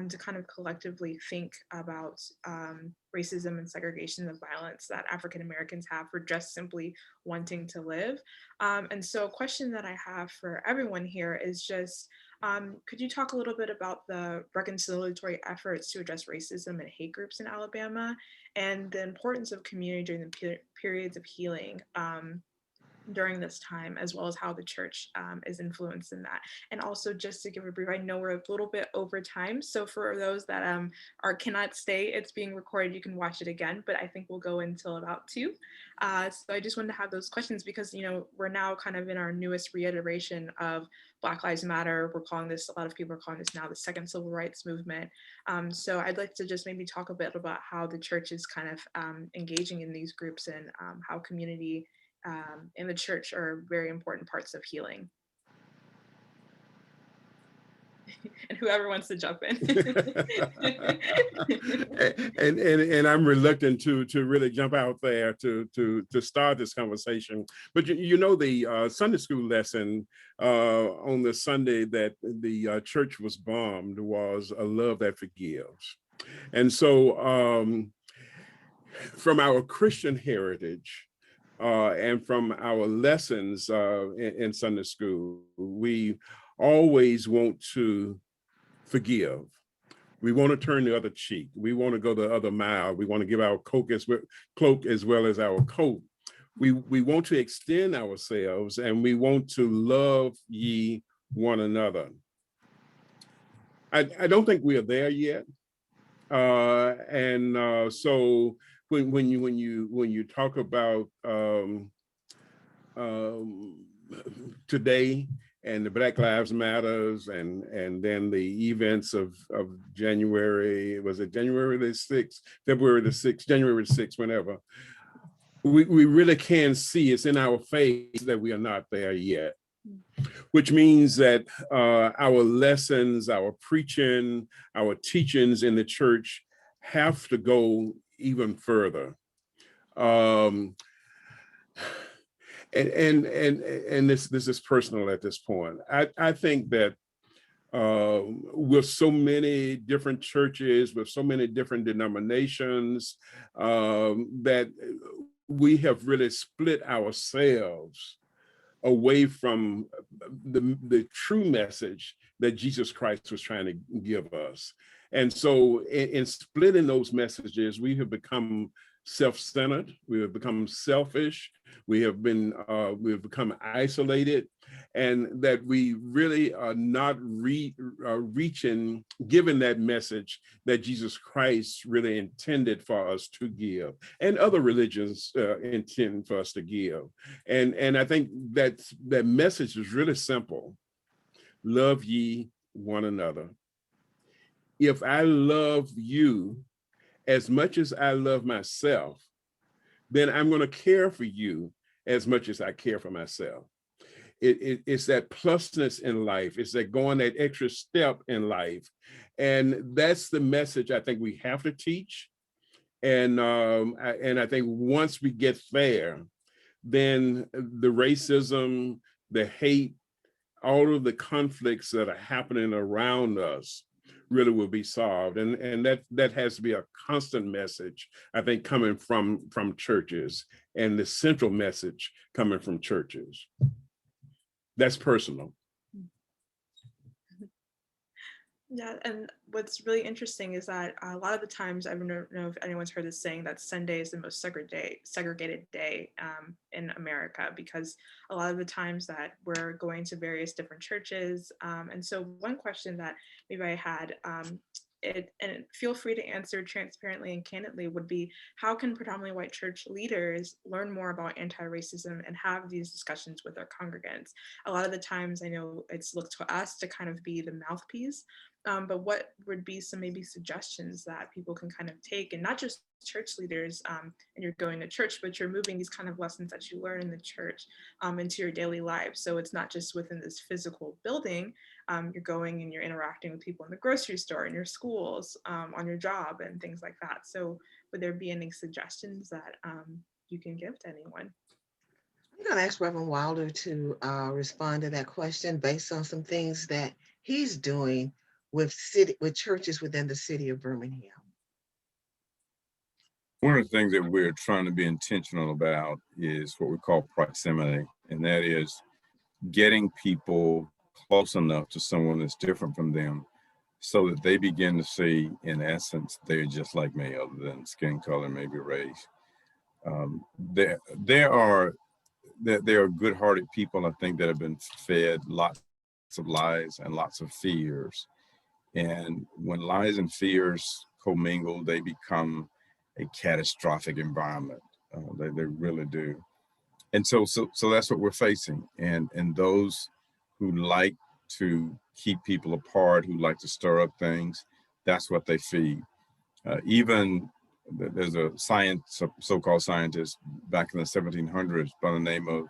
to kind of collectively think about racism and segregation and violence that African Americans have for just simply wanting to live. And so a question that I have for everyone here is just, could you talk a little bit about the reconciliatory efforts to address racism and hate groups in Alabama and the importance of community during the periods of healing during this time, as well as how the church is influenced in that? And also, just to give a brief, I know we're a little bit over time, so for those that cannot stay, it's being recorded, you can watch it again, but I think we'll go until about 2. So I just wanted to have those questions because, we're now kind of in our newest reiteration of Black Lives Matter. We're calling this, a lot of people are calling this now the second civil rights movement. So I'd like to just maybe talk a bit about how the church is kind of engaging in these groups and how community in the church are very important parts of healing. And whoever wants to jump in. and I'm reluctant to really jump out there to start this conversation. But the Sunday school lesson on the Sunday that the church was bombed was a love that forgives. And so from our Christian heritage, and from our lessons in Sunday school, we always want to forgive. We want to turn the other cheek. We want to go the other mile. We want to give our cloak as well as our coat. We want to extend ourselves, and we want to love ye one another. I don't think we are there yet. So when you talk about today and the Black Lives Matters and then the events of January, was it January the 6th, February the 6th, January the 6th, whenever, we really can see it's in our face that we are not there yet. Which means that our lessons, our preaching, our teachings in the church have to go even further. And this is personal at this point. I think that with so many different churches, with so many different denominations, that we have really split ourselves away from the true message that Jesus Christ was trying to give us. And so in splitting those messages, we have become self-centered, we have become selfish, we have become isolated, and that we really are not reaching, giving that message that Jesus Christ really intended for us to give, and other religions intend for us to give. And I think that message is really simple. Love ye one another. If I love you as much as I love myself, then I'm going to care for you as much as I care for myself. It's that plusness in life. It's that going that extra step in life. And that's the message I think we have to teach. And I think once we get there, then the racism, the hate, all of the conflicts that are happening around us really will be solved. And that has to be a constant message, I think, coming from churches, and the central message coming from churches. That's personal. Yeah, and what's really interesting is that a lot of the times, I don't know if anyone's heard this saying that Sunday is the most segregated day in America, because a lot of the times that we're going to various different churches. And so one question that maybe I had, and feel free to answer transparently and candidly, would be, how can predominantly white church leaders learn more about anti-racism and have these discussions with their congregants? A lot of the times I know it's looked to us to kind of be the mouthpiece, but what would be some maybe suggestions that people can kind of take, and not just church leaders, and you're going to church, but you're moving these kind of lessons that you learn in the church into your daily lives. So it's not just within this physical building, you're going and you're interacting with people in the grocery store, in your schools, on your job, and things like that. So would there be any suggestions that you can give to anyone? I'm going to ask Reverend Wilder to respond to that question based on some things that he's doing with churches within the city of Birmingham. One of the things that we're trying to be intentional about is what we call proximity, and that is getting people close enough to someone that's different from them so that they begin to see, in essence, they're just like me, other than skin color, maybe race. There are good-hearted people, I think, that have been fed lots of lies and lots of fears. And when lies and fears commingle, they become a catastrophic environment. They really do. And so that's what we're facing. And those who like to keep people apart, who like to stir up things, that's what they feed. Even there's a so-called scientist back in the 1700s by the name of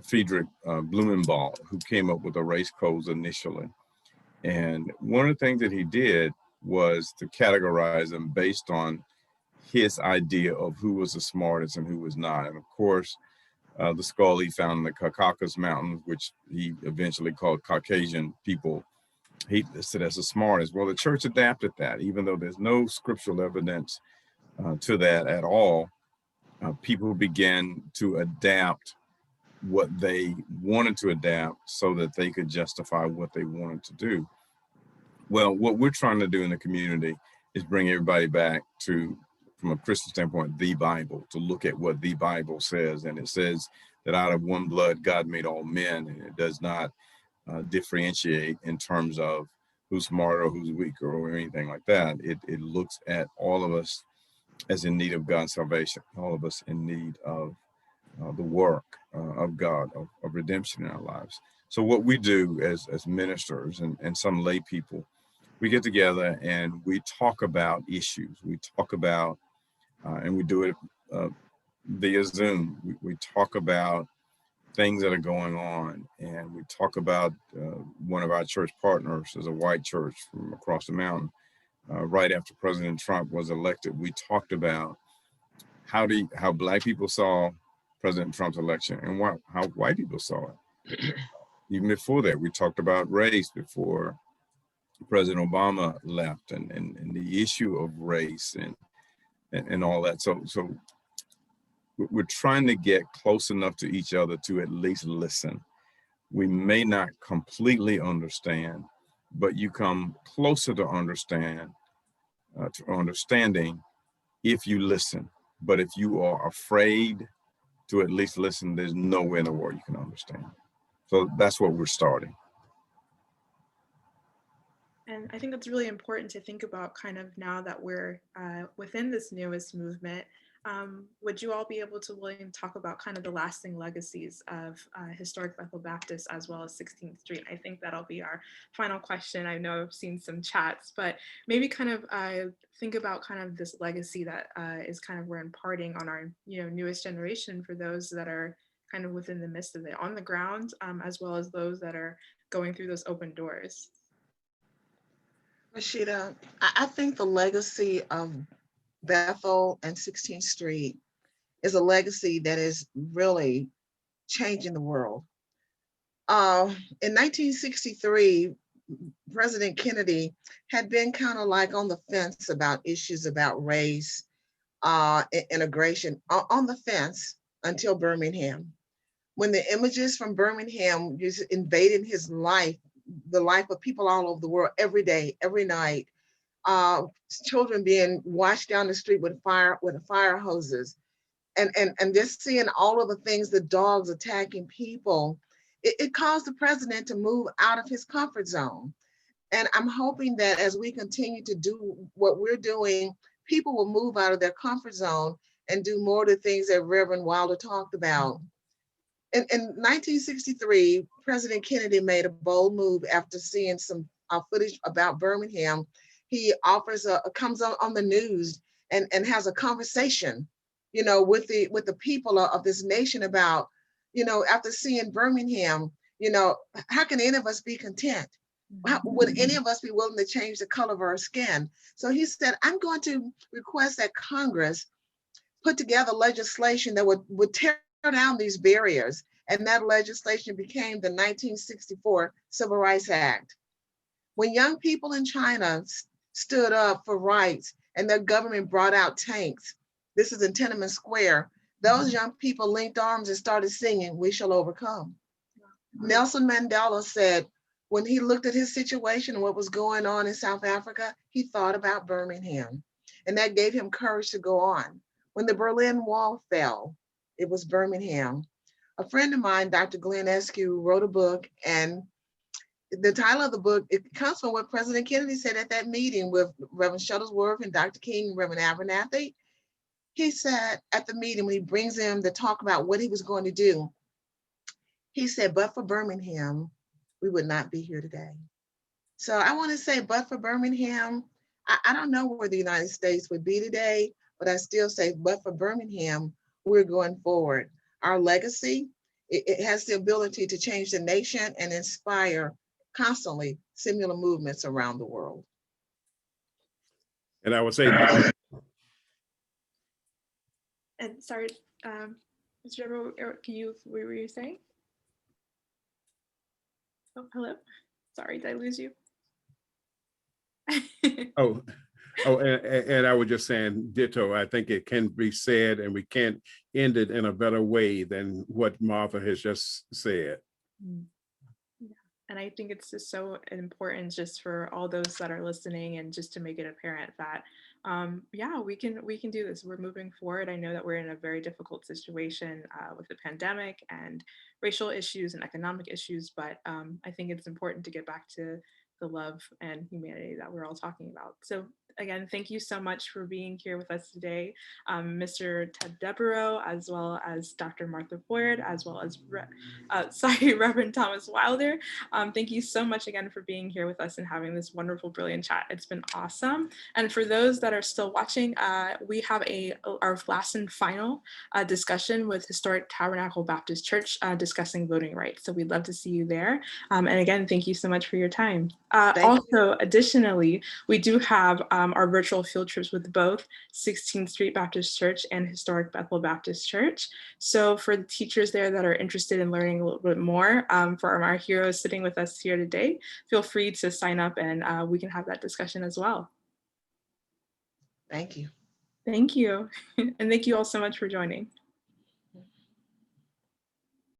Friedrich Blumenbach, who came up with the race codes initially. And one of the things that he did was to categorize them based on his idea of who was the smartest and who was not. And of course, the skull he found in the Caucasus Mountains, which he eventually called Caucasian people, he listed as the smartest. Well, the church adapted that, even though there's no scriptural evidence to that at all. People began to adapt what they wanted to adapt so that they could justify what they wanted to do. Well, what we're trying to do in the community is bring everybody back to, from a Christian standpoint, the Bible, to look at what the Bible says. And it says that out of one blood, God made all men, and it does not differentiate in terms of who's smarter or who's weaker or anything like that. It looks at all of us as in need of God's salvation, all of us in need of the work of God, of redemption in our lives. So what we do as ministers and some lay people, we get together and we talk about issues. We talk about, and we do it via Zoom. We talk about things that are going on, and we talk about one of our church partners is a white church from across the mountain. Right after President Trump was elected, we talked about how Black people saw President Trump's election and how white people saw it. Even before that, we talked about race before President Obama left, and the issue of race and all that. So we're trying to get close enough to each other to at least listen. We may not completely understand, but you come closer to understanding if you listen. But if you are afraid to at least listen, there's nowhere in the world you can understand. So that's what we're starting. And I think it's really important to think about kind of now that we're within this newest movement. Would you all be able to, William, talk about kind of the lasting legacies of historic Bethel Baptist as well as 16th Street? I think that'll be our final question. I know I've seen some chats, but maybe kind of think about kind of this legacy that is kind of we're imparting on our newest generation for those that are kind of within the midst of it on the ground, as well as those that are going through those open doors. Rashida, I think the legacy of Bethel and 16th Street is a legacy that is really changing the world. In 1963, President Kennedy had been kind of like on the fence about issues about race, integration, on the fence until Birmingham. When the images from Birmingham just invaded his life, the life of people all over the world, every day, every night, children being washed down the street with fire hoses, and just seeing all of the things, the dogs attacking people, it caused the president to move out of his comfort zone. And I'm hoping that as we continue to do what we're doing, people will move out of their comfort zone and do more of the things that Reverend Wilder talked about. In 1963, President Kennedy made a bold move after seeing some footage about Birmingham. He comes on the news and has a conversation, with the people of this nation about, after seeing Birmingham, how can any of us be content? How, would any of us be willing to change the color of our skin? So he said, I'm going to request that Congress put together legislation that would tear down these barriers. And that legislation became the 1964 Civil Rights Act. When young people in China stood up for rights and their government brought out tanks, this is in Tiananmen Square, those young people linked arms and started singing, "We Shall Overcome." Nelson Mandela said, when he looked at his situation and what was going on in South Africa, he thought about Birmingham. And that gave him courage to go on. When the Berlin Wall fell, it was Birmingham. A friend of mine, Dr. Glenn Eskew, wrote a book, and the title of the book, it comes from what President Kennedy said at that meeting with Reverend Shuttlesworth and Dr. King and Reverend Abernathy. He said at the meeting, when he brings them to talk about what he was going to do, he said, but for Birmingham, we would not be here today. So I want to say, but for Birmingham, I don't know where the United States would be today, but I still say, but for Birmingham, we're going forward. Our legacy, it has the ability to change the nation and inspire constantly similar movements around the world. And I would say, and sorry, Mr. Debro, what were you saying? Oh, hello. Sorry, did I lose you? And I was just saying ditto. I think it can be said, and we can't end it in a better way than what Martha has just said. Yeah. And I think it's just so important just for all those that are listening, and just to make it apparent that, yeah, we can do this. We're moving forward. I know that we're in a very difficult situation with the pandemic and racial issues and economic issues, but I think it's important to get back to the love and humanity that we're all talking about. So again, thank you so much for being here with us today, Mr. Ted Debro, as well as Dr. Martha Boyd, as well as Reverend Thomas Wilder. Thank you so much again for being here with us and having this wonderful, brilliant chat. It's been awesome. And for those that are still watching, we have our last and final discussion with Historic Tabernacle Baptist Church discussing voting rights. So we'd love to see you there. And again, thank you so much for your time. Additionally, we do have our virtual field trips with both 16th Street Baptist Church and Historic Bethel Baptist Church. So for the teachers there that are interested in learning a little bit more, for our heroes sitting with us here today, feel free to sign up and we can have that discussion as well. Thank you. Thank you. And thank you all so much for joining.